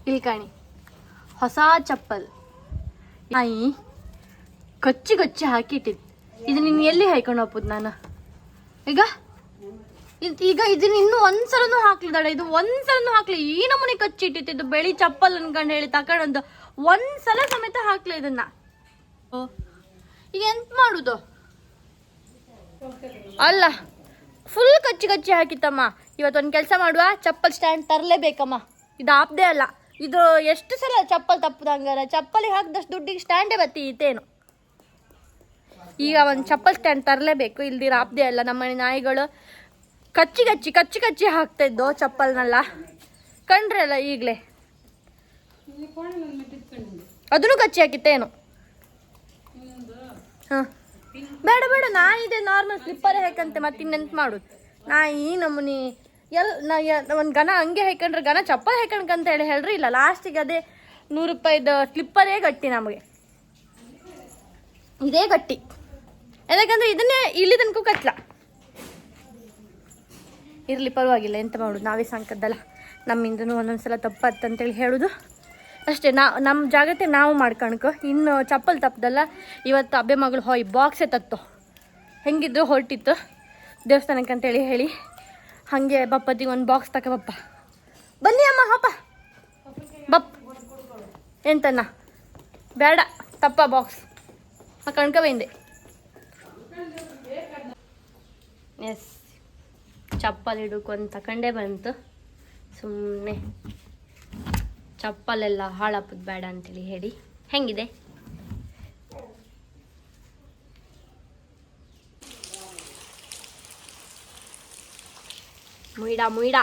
ಇಲ್ಲಿ ಕಾಣಿ ಹೊಸ ಚಪ್ಪಲ್ ನಾಯಿ ಕಚ್ಚಿ ಕಚ್ಚಿ ಹಾಕಿಟ್ಟಿದ್ದು. ಇದು ನೀನು ಎಲ್ಲಿ ಹಾಕೊಂಡು ಹೋಗ್ಬೋದು ನಾನು ಈಗ ಇದನ್ನ ಇನ್ನೂ ಒಂದ್ಸಲನೂ ಹಾಕ್ಲಿದಾಳೆ. ಇದು ಒಂದ್ಸಲನೂ ಹಾಕ್ಲಿ. ಈ ನಮೂನೆ ಕಚ್ಚಿಟ್ಟಿದ್ದು ಬೆಳಿ ಚಪ್ಪಲ್ ಅನ್ಕೊಂಡು ಹೇಳಿ ತಕೊಂಡಂದು ಒಂದ್ಸಲ ಸಮೇತ ಹಾಕ್ಲಿ ಇದನ್ನ. ಈಗ ಎಂತ ಮಾಡುದು ಅಲ್ಲ, ಫುಲ್ ಕಚ್ಚಿ ಕಚ್ಚಿ ಹಾಕಿತ್ತಮ್ಮ. ಇವತ್ತೊಂದು ಕೆಲಸ ಮಾಡುವ, ಚಪ್ಪಲ್ ಸ್ಟ್ಯಾಂಡ್ ತರಲೇಬೇಕಮ್ಮ. ಇದು ಆಪ್ದೇ ಅಲ್ಲ, ಇದು ಎಷ್ಟು ಸಲ ಚಪ್ಪಲ್ ತಪ್ಪದಂಗಾರ ಚಪ್ಪಲಿಗೆ ಹಾಕಿದಷ್ಟು ದುಡ್ಡಿಗೆ ಸ್ಟ್ಯಾಂಡೇ ಬತ್ತೀತೇನು. ಈಗ ಒಂದು ಚಪ್ಪಲ್ ಸ್ಟ್ಯಾಂಡ್ ತರಲೇಬೇಕು, ಇಲ್ದಿರ ಆಪ್ದೇ ಅಲ್ಲ. ನಮ್ಮನೆ ನಾಯಿಗಳು ಕಚ್ಚಿ ಕಚ್ಚಿ ಕಚ್ಚಿ ಕಚ್ಚಿ ಹಾಕ್ತಾ ಇದ್ದೋ ಚಪ್ಪಲ್ನೆಲ್ಲ ಕಂಡ್ರೆ ಅಲ್ಲ. ಈಗಲೇ ಅದನ್ನು ಕಚ್ಚಿ ಹಾಕಿತ್ತೇನು. ಹಾಂ ಬೇಡ ಬೇಡ, ನಾಯಿದೆ ನಾರ್ಮಲ್ ಸ್ಲಿಪ್ಪರೇ ಹಾಕಂತೆ. ಮತ್ತೆ ಇನ್ನೆಂತ ಮಾಡೋದು. ನಾಯಿ ನಮ್ಮನಿ ಒಂದು ಗನ ಹಂಗೆ ಹಾಕೊಂಡ್ರೆ ಗನ ಚಪ್ಪಲ್ ಹಾಕೊಂಡ್ಕಂತ ಹೇಳ್ರಿ. ಇಲ್ಲ ಲಾಸ್ಟಿಗೆ ಅದೇ 100 ರೂಪಾಯಿದು ಸ್ಲಿಪ್ಪರೇ ಗಟ್ಟಿ ನಮಗೆ. ಇದೇ ಗಟ್ಟಿ, ಯಾಕಂದ್ರೆ ಇದನ್ನೇ ಇಲ್ಲಿ ತನಕ ಕಚ್ಚಲ. ಇರಲಿ ಪರವಾಗಿಲ್ಲ, ಎಂತ ಮಾಡೋದು, ನಾವೇ ಸಾಂಕದ್ದಲ್ಲ. ನಮ್ಮಿಂದನೂ ಒಂದೊಂದ್ಸಲ ತಪ್ಪತ್ತಂತೇಳಿ ಹೇಳೋದು ಅಷ್ಟೇ. ನಮ್ಮ ಜಾಗತ್ತೆ ನಾವು ಮಾಡ್ಕೊಳ್ಕೊ. ಇನ್ನು ಚಪ್ಪಲ್ ತಪ್ಪದಲ್ಲ. ಇವತ್ತು ಅಬ್ಬೆ ಮಗಳು ಬಾಕ್ಸೇ ತತ್ತು, ಹೆಂಗಿದ್ರು ಹೊರಟಿತ್ತು ದೇವಸ್ಥಾನಕ್ಕೆ ಅಂತೇಳಿ ಹೇಳಿ. ಹಾಗೆ ಬಪ್ಪತ್ತಿಗೆ ಒಂದು ಬಾಕ್ಸ್ ತಗೊಬಪ್ಪ. ಬನ್ನಿ ಅಮ್ಮ, ಹಪ್ಪ ಬಪ್. ಎಂತನ್ನ ಬೇಡ ತಪ್ಪ ಬಾಕ್ಸ್ ಕಣ್ಕೊಬಂದೆ. ಎಸ್, ಚಪ್ಪಲ್ ಹಿಡ್ಕೊಂಡು ತಗೊಂಡೇ ಬಂತು. ಸುಮ್ಮನೆ ಚಪ್ಪಲೆಲ್ಲ ಹಾಳಾಪದು ಬೇಡ ಅಂತೇಳಿ ಹೇಳಿ. ಹೆಂಗಿದೆ ಮುಯ್ಡ ಮುಯ್ಡ.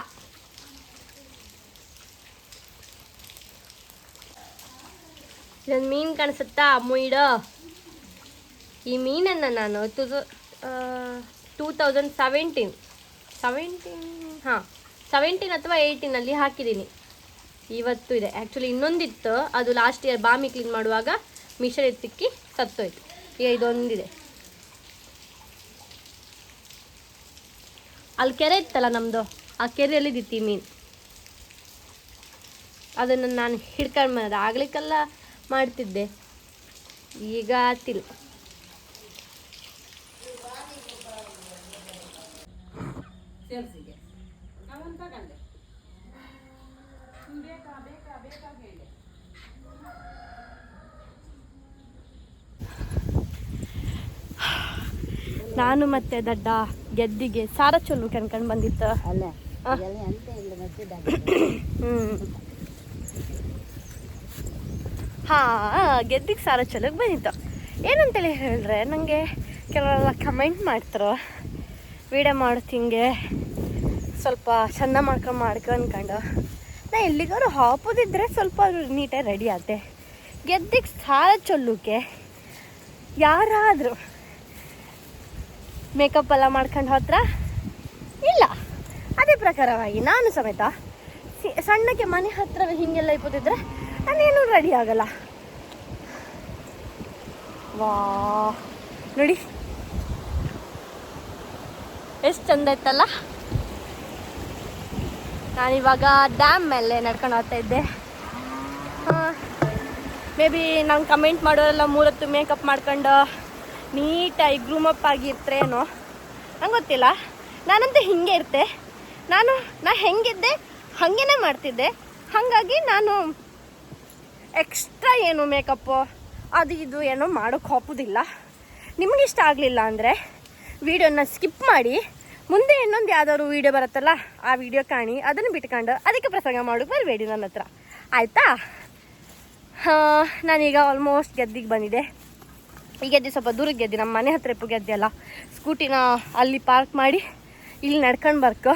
ಇದೊಂದು ಮೀನು ಕಾಣಿಸುತ್ತಾ ಮುಯ್ಡ. ಈ ಮೀನನ್ನು ನಾನು 2017 ಹಾಂ 17 ಅಥವಾ 18 ಹಾಕಿದ್ದೀನಿ. ಇವತ್ತು ಇದೆ. ಆ್ಯಕ್ಚುಲಿ ಇನ್ನೊಂದಿತ್ತು, ಅದು ಲಾಸ್ಟ್ ಇಯರ್ ಬಾಮಿ ಕ್ಲೀನ್ ಮಾಡುವಾಗ ಮಿಷನ್ ತಿಕ್ಕಿ ಸತ್ತೋಯ್ತು. ಈಗ ಇದೊಂದಿದೆ. ಅಲ್ಲಿ ಕೆರೆ ಇತ್ತಲ್ಲ ನಮ್ಮದು, ಆ ಕೆರೆಯಲ್ಲಿ ಇದ್ದಿತ್ತು ಈ ಮೀನು. ಅದನ್ನು ನಾನು ಹಿಡ್ಕೊಂಡು ಬಂದೆ. ಆಗ್ಲಿಕ್ಕೆಲ್ಲ ಮಾಡ್ತಿದ್ದೆ, ಈಗ ಆತಿಲ್ಲ. ನಾನು ಮತ್ತೆ ದಡ್ಡ ಗೆದ್ದಿಗೆ ಸಾರ ಚೊಲ್ಲು ಕನ್ಕೊಂಡು ಬಂದಿತ್ತು. ಗೆದ್ದಿಗೆ ಸಾರ ಚೊಲ್ಲಕ್ಕೆ ಬಂದಿತ್ತು. ಏನಂತೇಳಿ ಹೇಳಿದ್ರೆ, ನನಗೆ ಕೆಲವರೆಲ್ಲ ಕಮೆಂಟ್ ಮಾಡ್ತಾರೆ, ವಿಡಿಯೋ ಮಾಡೋದು ಹಿಂಗೆ ಸ್ವಲ್ಪ ಚೆಂದ ಮಾಡ್ಕೊ ಅನ್ಕೊಂಡು. ನಾ ಎಲ್ಲಿಗಾರು ಹಾಕೋದಿದ್ರೆ ಸ್ವಲ್ಪ ನೀಟಾಗಿ ರೆಡಿ ಆದೆ. ಗೆದ್ದಿಗೆ ಸಾರ ಚೊಲ್ಲೋಕೆ ಯಾರಾದರೂ ಮೇಕಪ್ ಎಲ್ಲ ಮಾಡ್ಕೊಂಡು ಹೋತ್ರ ಇಲ್ಲ. ಅದೇ ಪ್ರಕಾರವಾಗಿ ನಾನು ಸಮೇತ ಸಣ್ಣಕ್ಕೆ ಮನೆ ಹತ್ರ ಹೀಗೆಲ್ಲ ಇಪ್ಪತ್ತಿದ್ರೆ ನಾನೇನು ರೆಡಿ ಆಗಲ್ಲ. ವಾ ನೋಡಿ ಎಷ್ಟು ಚಂದ ಇತ್ತಲ್ಲ. ನಾನಿವಾಗ ಡ್ಯಾಮ್ ಮೇಲೆ ನಡ್ಕೊಂಡು ಹೋಗ್ತಾ ಇದ್ದೆ. ಮೇ ಬಿ ನಾನು ಕಮೆಂಟ್ ಮಾಡೋರೆಲ್ಲ 3 ಹೊತ್ತು ಮೇಕಪ್ ಮಾಡ್ಕೊಂಡು ನೀಟಾಗಿ ಗ್ರೂಮಪ್ ಆಗಿರ್ತೇನೋ ನಂಗೆ ಗೊತ್ತಿಲ್ಲ. ನಾನಂತೂ ಹಿಂಗೆ ಇರ್ತೆ. ನಾ ಹೆಂಗಿದ್ದೆ ಹಾಗೇ ಮಾಡ್ತಿದ್ದೆ. ಹಾಗಾಗಿ ನಾನು ಎಕ್ಸ್ಟ್ರಾ ಏನು ಮೇಕಪ್ಪು ಅದು ಇದು ಏನೋ ಮಾಡೋಕ್ಕೆ ಹೋಗೋದಿಲ್ಲ. ನಿಮಗಿಷ್ಟ ಆಗಲಿಲ್ಲ ಅಂದರೆ ವಿಡಿಯೋನ ಸ್ಕಿಪ್ ಮಾಡಿ ಮುಂದೆ ಇನ್ನೊಂದು ಯಾವ್ದಾದ್ರು ವೀಡಿಯೋ ಬರುತ್ತಲ್ಲ ಆ ವಿಡಿಯೋ ಕಾಣಿ. ಅದನ್ನು ಬಿಟ್ಕೊಂಡು ಅದಕ್ಕೆ ಪ್ರಸಂಗ ಮಾಡೋಕ್ಕೆ ಬರಬೇಡಿ ನನ್ನ ಹತ್ರ, ಆಯಿತಾ? ನಾನೀಗ ಆಲ್ಮೋಸ್ಟ್ ಗೆದ್ದಿಗೆ ಬಂದಿದೆ. ಈ ಗೆದ್ದೆ ಸ್ವಲ್ಪ ದೂರಕ್ಕೆ ಗೆದ್ದೆ, ನಮ್ಮ ಮನೆ ಹತ್ರ ಗೆದ್ದೆ ಅಲ್ಲ. ಸ್ಕೂಟಿನ ಅಲ್ಲಿ ಪಾರ್ಕ್ ಮಾಡಿ ಇಲ್ಲಿ ನಡ್ಕೊಂಡು ಬರ್ಕೊ.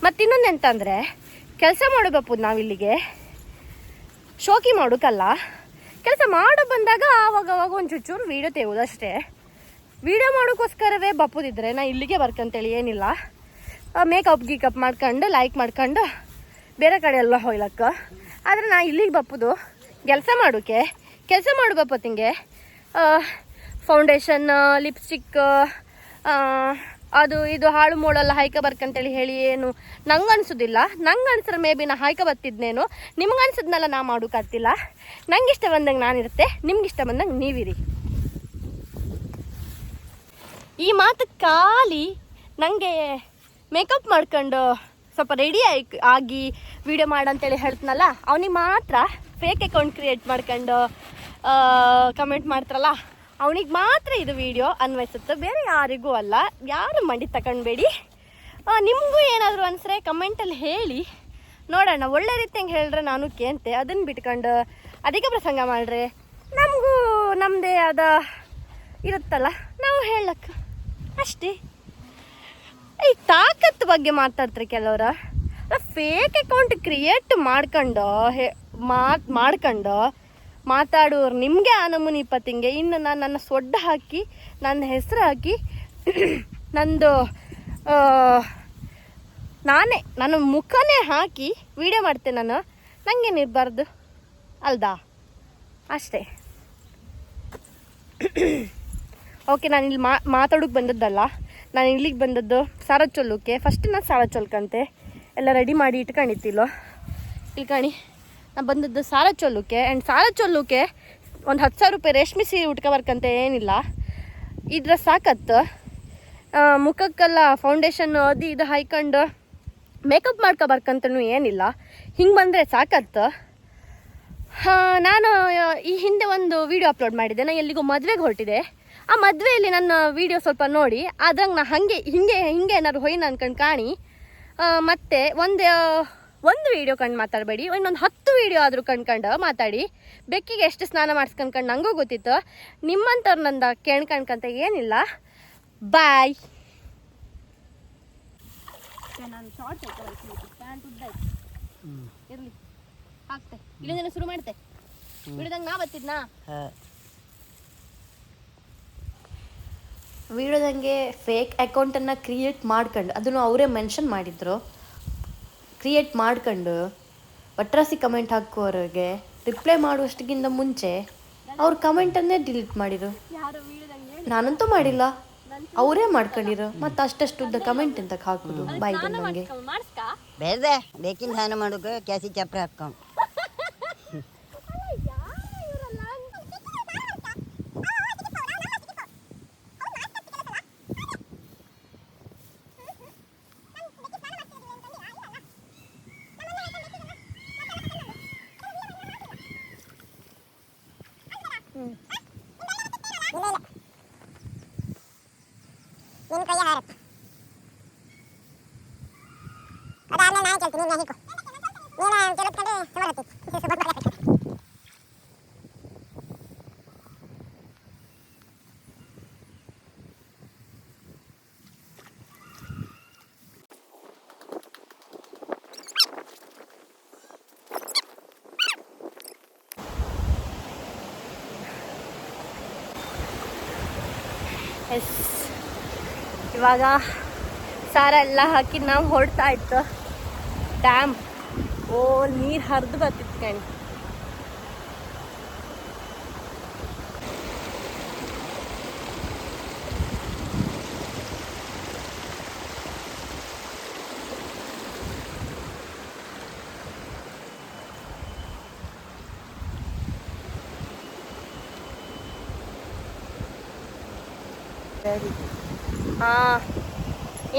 ಮತ್ತು ಇನ್ನೊಂದು ಎಂತಂದರೆ, ಕೆಲಸ ಮಾಡಬೇಕು ನಾವಿಲ್ಲಿಗೆ ಶೋಕಿ ಮಾಡೋಕ್ಕಲ್ಲ. ಕೆಲಸ ಮಾಡೋ ಬಂದಾಗ ಆವಾಗವಾಗ ಒಂದು ಚೂರು ವೀಡಿಯೋ ತೆಗೋದು ಅಷ್ಟೇ. ವೀಡಿಯೋ ಮಾಡೋಕ್ಕೋಸ್ಕರವೇ ಬಪ್ಪುದಿದ್ರೆ ನಾ ಇಲ್ಲಿಗೆ ಬರ್ಕಂತೇಳಿ ಏನಿಲ್ಲ. ಮೇಕಪ್ ಗೀಕಪ್ ಮಾಡ್ಕೊಂಡು ಲೈಕ್ ಮಾಡ್ಕೊಂಡು ಬೇರೆ ಕಡೆ ಎಲ್ಲ ಹೋಗ್ಲಕ್ಕ. ಆದರೆ ನಾ ಇಲ್ಲಿಗೆ ಬಪ್ಪುದು ಕೆಲಸ ಮಾಡೋಕ್ಕೆ. ಕೆಲಸ ಮಾಡು ಬಪ್ಪತ್ತಿಂಗೆ ಫೌಂಡೇಶನ್, ಲಿಪ್ಸ್ಟಿಕ್, ಅದು ಇದು ಹಾಳು ಮೂಳೆಲ್ಲ ಹಾಯ್ಕ ಬರ್ಕಂತೇಳಿ ಹೇಳಿ ಏನು ನಂಗೆ ಅನ್ಸೋದಿಲ್ಲ. ನಂಗೆ ಅನ್ಸಿದ್ರೆ ಮೇ ಬಿ ನಾ ಹಾಯ್ಕ ಬರ್ತಿದ್ನೇನು, ನಿಮ್ಗೆ ಅನ್ಸದ್ನೆಲ್ಲ ನಾ ಮಾಡೋಕ್ಕಾಗ್ತಿಲ್ಲ. ನಂಗೆ ಇಷ್ಟ ಬಂದಂಗೆ ನಾನಿರುತ್ತೆ, ನಿಮ್ಗೆ ಇಷ್ಟ ಬಂದಂಗೆ ನೀವಿರಿ. ಈ ಮಾತು ಖಾಲಿ ನನಗೆ ಮೇಕಪ್ ಮಾಡ್ಕೊಂಡು ಸ್ವಲ್ಪ ರೆಡಿ ಆಗಿ ವಿಡಿಯೋ ಮಾಡಂತೇಳಿ ಹೇಳ್ತನಲ್ಲ, ಅವನಿಗೆ ಮಾತ್ರ ಫೇಕ್ ಅಕೌಂಟ್ ಕ್ರಿಯೇಟ್ ಮಾಡ್ಕೊಂಡು ಕಮೆಂಟ್ ಮಾಡ್ತಾರಲ್ಲ, ಅವನಿಗೆ ಮಾತ್ರ ಇದು ವಿಡಿಯೋ ಅನ್ವಯಿಸುತ್ತೆ, ಬೇರೆ ಯಾರಿಗೂ ಅಲ್ಲ. ಯಾರು ಮಂಡಿ ತಗೊಂಡ್ಬೇಡಿ. ನಿಮಗೂ ಏನಾದರೂ ಅನ್ಸ್ರೆ ಕಮೆಂಟಲ್ಲಿ ಹೇಳಿ ನೋಡೋಣ. ಒಳ್ಳೆ ರೀತಿಯಂಗೆ ಹೇಳಿದ್ರೆ ನಾನು ಕೇಂತೆ, ಅದನ್ನು ಬಿಟ್ಕೊಂಡು ಅಧಿಕ ಪ್ರಸಂಗ ಮಾಡ್ರೆ ನಮಗೂ ನಮ್ಮದೇ ಆದ ಇರುತ್ತಲ್ಲ, ನಾವು ಹೇಳಕ್ಕೆ ಅಷ್ಟೇ. ಈ ತಾಕತ್ತು ಬಗ್ಗೆ ಮಾತಾಡ್ತಾರೆ ಕೆಲವರು. ಫೇಕ್ ಅಕೌಂಟ್ ಕ್ರಿಯೇಟ್ ಮಾಡ್ಕೊಂಡು ಮಾತಾಡೋರು ನಿಮಗೆ ಆ ನಮೂನಿ ಇಪ್ಪತ್ತಿಂಗೆ. ಇನ್ನು ನಾನು ನನ್ನ ಸೊಡ್ಡ ಹಾಕಿ ನನ್ನ ಹೆಸರು ಹಾಕಿ ನಂದು ನನ್ನ ಮುಖನೇ ಹಾಕಿ ವಿಡಿಯೋ ಮಾಡ್ತೇನೆ ನಾನು, ನನಗೇನಿರಬಾರ್ದು ಅಲ್ದಾ? ಅಷ್ಟೇ. ಓಕೆ, ನಾನು ಇಲ್ಲಿ ಮಾತಾಡೋಕ್ಕೆ ಬಂದದ್ದಲ್ಲ, ನಾನು ಇಲ್ಲಿಗೆ ಬಂದದ್ದು ಸಾರ ಚೊಲ್ಲೋಕ್ಕೆ. ಫಸ್ಟ್ ನಾನು ಸಾರ ಚೊಲ್ಕಂತೆ ಎಲ್ಲ ರೆಡಿ ಮಾಡಿ ಇಟ್ಕೊಂಡಿತ್ತಿಲ್ಲೋ ಇಲ್ಲಿ ಕಾಣಿ. ನಾನು ಬಂದದ್ದು ಸಾರ ಚೊಲ್ಲೋಕ್ಕೆ. ಆ್ಯಂಡ್ ಸಾರ ಚೊಲ್ಲೋಕ್ಕೆ ಒಂದು 10,000 ರೂಪಾಯಿ ರೇಷ್ಮೆ ಸೀರೆ ಉಟ್ಕೊಬರ್ಕಂತೆ ಏನಿಲ್ಲ, ಇದ್ರ ಸಾಕತ್ತು. ಮುಖಕ್ಕೆಲ್ಲ ಫೌಂಡೇಶನ್ ಅದು ಇದು ಹಾಯ್ಕೊಂಡು ಮೇಕಪ್ ಮಾಡ್ಕೊಬರ್ಕಂತನೂ ಏನಿಲ್ಲ, ಹಿಂಗೆ ಬಂದರೆ ಸಾಕತ್ತು. ನಾನು ಈ ಹಿಂದೆ ಒಂದು ವಿಡಿಯೋ ಅಪ್ಲೋಡ್ ಮಾಡಿದ್ದೆ. ನಾನು ಎಲ್ಲಿಗೂ ಮದುವೆಗೆ ಹೊರಟಿದೆ. ಆ ಮದುವೆಯಲ್ಲಿ ನನ್ನ ವಿಡಿಯೋ ಸ್ವಲ್ಪ ನೋಡಿ, ಅದ್ರಂಗೆ ನಾ ಹಿಂಗೆ ಏನಾದ್ರು ಹೊಯ್ನ ಅನ್ಕೊಂಡು ಕಾಣಿ. ಮತ್ತು ಒಂದು ವಿಡಿಯೋ ಕಂಡು ಮಾತಾಡಬೇಡಿ, ಇನ್ನೊಂದು 10 ವಿಡಿಯೋ ಆದರೂ ಕಂಡ್ಕೊಂಡು ಮಾತಾಡಿ. ಬೆಕ್ಕಿಗೆ ಎಷ್ಟು ಸ್ನಾನ ಮಾಡಿಸ್ಕೊಂಡು ನನಗೂ ಗೊತ್ತಿತ್ತು. ನಿಮ್ಮಂಥವ್ರು ನಂದ ಕೇಳ್ಕಂತ ಏನಿಲ್ಲ. ಬಾಯ್. ನಾನು ಶಾರ್ಟ್ ಪ್ಯಾಂಟ್ ಉದ್ದ ಇರಲಿ ಹಾಕ್ತೆ. ಇಲ್ಲಿಂದ ಶುರು ಮಾಡ್ತೆ ವಿಡಿಯೋದಂಗೆ ನಾ ಬತ್ತಿದ್ನಾ ವಿಡಿಯೋದಂಗೆ ಫೇಕ್ ಅಕೌಂಟನ್ನು ಕ್ರಿಯೇಟ್ ಮಾಡ್ಕೊಂಡು, ಅದನ್ನು ಅವರೇ ಮೆನ್ಷನ್ ಮಾಡಿದ್ರು, ಕ್ರಿಯೇಟ್ ಮಾಡ್ಕೊಂಡು ಒಟ್ರಾಸಿ ಕಮೆಂಟ್ ಹಾಕೋರಿಗೆ ರಿಪ್ಲೈ ಮಾಡುವಷ್ಟಿಗಿಂತ ಮುಂಚೆ ಅವ್ರ ಕಮೆಂಟನ್ನೇ ಡಿಲೀಟ್ ಮಾಡಿರು. ನಾನಂತೂ ಮಾಡಿಲ್ಲ, ಅವರೇ ಮಾಡ್ಕೊಂಡಿರು. ಮತ್ತು ಅಷ್ಟಷ್ಟು ಉದ್ದ ಕಮೆಂಟ್ ಅಂತ ಹಾಕೋದು ಬಾಯ್ ಬಂದಂಗೆ. ಬೇರೆ ಬೇಕಿನ ಸ್ನಾನ ಮಾಡೋಕೆ ಕ್ಯಾಸಿ ಚಪ್ರ ಹಾಕೊಂಡು ನಿನ್ನ ಕೈಯ ಹಾರತ್ತೆ. ಅದಾದ್ಮೇಲೆ ನಾನು ಕೇಳ್ತೀನಿ, ನೀನು ಹಿಡ್ಕೊ. ನೀನು ಕೇಳಿದ್ಕೊಂಡ್ರೆ ಸುಮಾರು ಎಸ್, ಇವಾಗ ಸಾರ ಎಲ್ಲ ಹಾಕಿ ನಾವು ಹೊಡ್ತಾ ಇತ್ತು. ಡ್ಯಾಮ್ ನೀರು ಹರಿದು ಬರ್ತಿತ್ತು ಕಣಿ.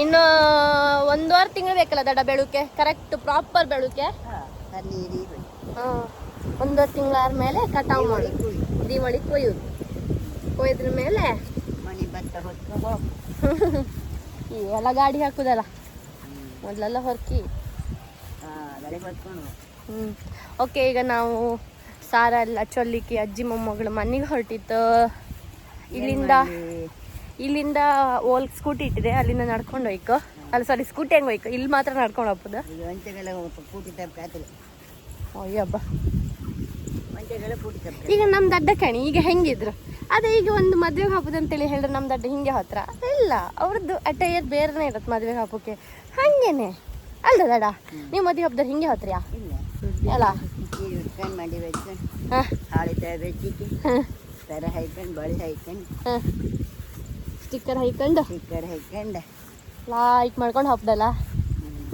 ಇನ್ನು 1 ವಾರ ತಿಂಗಳು ಬೇಕಲ್ಲ ದಡ ಬೆಳುಕೆ, ಕರೆಕ್ಟ್ ಪ್ರಾಪರ್ ಬೆಳುಕೆ. 1 ತಿಂಗಳಾದ್ಮೇಲೆ ಕಟಾವು ಮಾಡಿ ದೀವಳಿ ಕೊಯ್ದ್ರ ಮೇಲೆ ಮನೆ ಭತ್ತ ಹೊತ್ಕೊ ಎಲ್ಲ ಗಾಡಿ ಹಾಕುದಲ್ಲ, ಮೊದಲೆಲ್ಲ ಹೊರಕಿ ಓಕೆ. ಈಗ ನಾವು ಸಾರ ಎಲ್ಲ ಚೊಲ್ಲಿಕ್ಕೆ ಅಜ್ಜಿ ಮೊಮ್ಮಗಳು ಮನೆಗೆ ಹೊರಟಿತ್ತು. ಇಲ್ಲಿಂದ ಓಲ್ ಸ್ಕೂಟಿ ಇಟ್ಟಿದೆ, ಅಲ್ಲಿಂದ ನಡ್ಕೊಂಡು ಹೋಯ್ಕೊ. ಅಲ್ಲ ಸಾರಿ, ಸ್ಕೂಟಿ ಹೆಂಗೆ ಹೋಯ್ಕೊ, ಇಲ್ಲಿ ಮಾತ್ರ ನಡ್ಕೊಂಡು ಹೋಗ್ಬೋದ. ಅಯ್ಯಬ್ಬ, ಈಗ ನಮ್ದು ಅಡ್ಡ ಕಣಿ. ಈಗ ಹೆಂಗಿದ್ರು ಅದೇ, ಈಗ ಒಂದು ಮದ್ವೆಗೆ ಹಾಕೋದು ಅಂತೇಳಿ ಹೇಳಿದ್ರೆ ನಮ್ದು ಅಡ್ಡ ಹಿಂಗೆ ಹತ್ರ ಇಲ್ಲ. ಅವ್ರದ್ದು ಅಟೈರ್ ಬೇರೆನೇ ಇರತ್ತೆ ಮದ್ವೆಗೆ ಹಾಕೋಕೆ, ಹಂಗೇನೆ ಅಲ್ದ ದಡ. ನೀವು ಮದುವೆ ಹಬ್ಬದ ಹಿಂಗೆ ಹತ್ರಿಯಾ ಅಲ್ಲ? ಸರ ಹಾಯ್ಕೊಂಡು ಬಳಿ ಹಾಯ್ಕೊಂಡು ಸ್ಟಿಕ್ಕರ್ ಹಾಯ್ಕೊಂಡು ಲೈಕ್ ಮಾಡ್ಕೊಂಡು ಹಬ್ಬದಲ್ಲ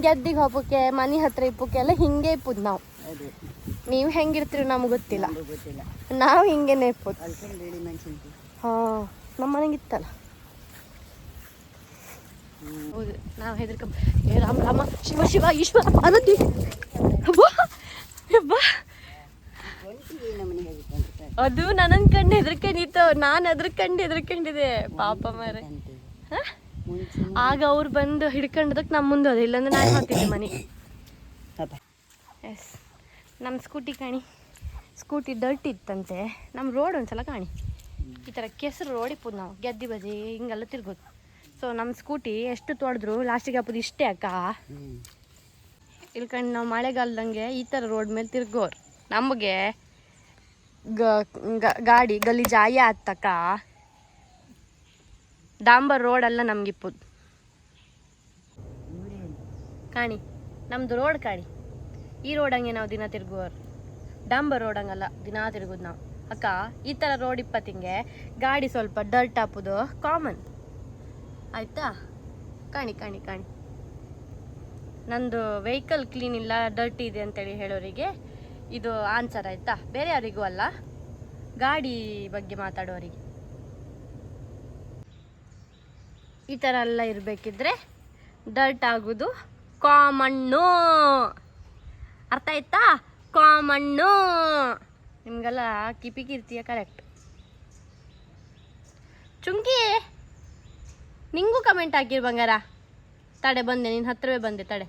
ಗೆದ್ದಿಗೆ ಹಬ್ಬಕ್ಕೆ ಮನೆ ಹತ್ರ ಇಪ್ಪಕ್ಕೆ ಎಲ್ಲ ಹಿಂಗೆ ಇಪ್ಪುದು ನಾವು. ಅದೇ ನೀವು ಹೆಂಗಿರ್ತೀರಿ ನಮ್ಗೆ ಗೊತ್ತಿಲ್ಲ, ನಮ್ಗೂ ಗೊತ್ತಿಲ್ಲ. ನಾವು ಹಿಂಗೇನೆ ಇಪ್ಪುದು. ಅಲ್ಸಂದು ಬಿಳಿ ಮೆಣಸಿನ್ಕಾಯಿ. ಹಾಂ ನಮ್ಮ ಮನೆಗೆ ಇತ್ತಲ್ಲ. ಹೌದು ನಾವು ಹೆದರ್ಕ ರಾಮ ರಾಮ ಶಿವ ಶಿವ ಈಶ್ವರ ಪಾರ್ವತಿ ಒಂಟಿಗೆ ನಮ್ಮನೆ ಹೇಳ್ಕೊಂಡಿರ್ತಾರೆ ಅದು ನನ್ನ ಕಂಡು ಹೆದರ್ಕೊಂಡಿತ್ತು, ನಾನು ಹೆದರ್ಕೊಂಡಿದೆ ಪಾಪ ಮಾರೆ. ಮುಂಚೆ ಆಗ ಅವ್ರು ಬಂದು ಹಿಡ್ಕೊಂಡದಕ್ಕೆ ನಮ್ಮ ಮುಂದೆ ಹೋದ, ಇಲ್ಲಾಂದ್ರೆ ನಾನು ಹೋಗ್ತಿದ್ದೆ ಮನೆಗೆ. ಪಾಪ ಎಸ್ ನಮ್ಮ ಸ್ಕೂಟಿ ಕಾಣಿ, ಸ್ಕೂಟಿ ಡರ್ಟ್ ಇತ್ತಂತೆ. ನಮ್ಮ ರೋಡ್ ಒಂದ್ಸಲ ಕಾಣಿ ಈ ಥರ ಕೆಸರು ರೋಡ್ ಇಪ್ಪುದು, ನಾವು ಗೆದ್ದಿ ಬಜಿ ಹಿಂಗೆಲ್ಲ ತಿರ್ಗೋದು. ಸೊ ನಮ್ಮ ಸ್ಕೂಟಿ ಎಷ್ಟು ತೊಳೆದ್ರು ಲಾಸ್ಟಿಗೆ ಹಾಕೋದು ಇಷ್ಟೇ ಅಕ್ಕ. ಇಲ್ಕಂಡು ನಾವು ಮಳೆಗಾಲದಂಗೆ ಈ ಥರ ರೋಡ್ ಮೇಲೆ ತಿರ್ಗೋರು, ನಮಗೆ ಗಾಡಿ ಗಲೀಜಾಯ ಆತಕ್ಕ. ಡಾಂಬರ್ ರೋಡೆಲ್ಲ ನಮ್ಗಿಪ್ಪುದು ಕಾಣಿ, ನಮ್ಮದು ರೋಡ್ ಕಾಣಿ. ಈ ರೋಡ್ ಹಂಗೆ ನಾವು ದಿನ ತಿರ್ಗೋರು, ಡಾಂಬರ್ ರೋಡ್ ಹಂಗಲ್ಲ ದಿನ ತಿರ್ಗೋದು ನಾವು ಅಕ್ಕ. ಈ ಥರ ರೋಡ್ ಇಪ್ಪತ್ತಿಂಗೆ ಗಾಡಿ ಸ್ವಲ್ಪ ಡರ್ಟ್ ಹಾಕೋದು ಕಾಮನ್ ಆಯಿತಾ. ಕಾಣಿ ಕಾಣಿ ಕಾಣಿ, ನಂದು ವೆಹಿಕಲ್ ಕ್ಲೀನ್ ಇಲ್ಲ ಡರ್ಟಿ ಇದೆ ಅಂತೇಳಿ ಹೇಳೋರಿಗೆ ಇದು ಆನ್ಸರ್ ಆಯಿತಾ, ಬೇರೆ ಯಾರಿಗೂ ಅಲ್ಲ, ಗಾಡಿ ಬಗ್ಗೆ ಮಾತಾಡೋರಿಗೆ. ಈ ಥರ ಎಲ್ಲ ಇರಬೇಕಿದ್ರೆ ಡರ್ಟ್ ಆಗೋದು ಕಾಮಣ್ಣು, ಅರ್ಥ ಆಯ್ತಾ? ಕಾಮಣ್ಣು ನಿಮಗೆಲ್ಲ ಕಿರ್ತಿಯ ಕರೆಕ್ಟ್. ಚುಂಕಿ ನಿಂಗೂ ಕಮೆಂಟ್ ಹಾಕಿರ್ ಬಂಗಾರ. ತಡೆ ಬಂದೆ, ನಿನ್ನ ಹತ್ರವೇ ಬಂದೆ ತಡೆ.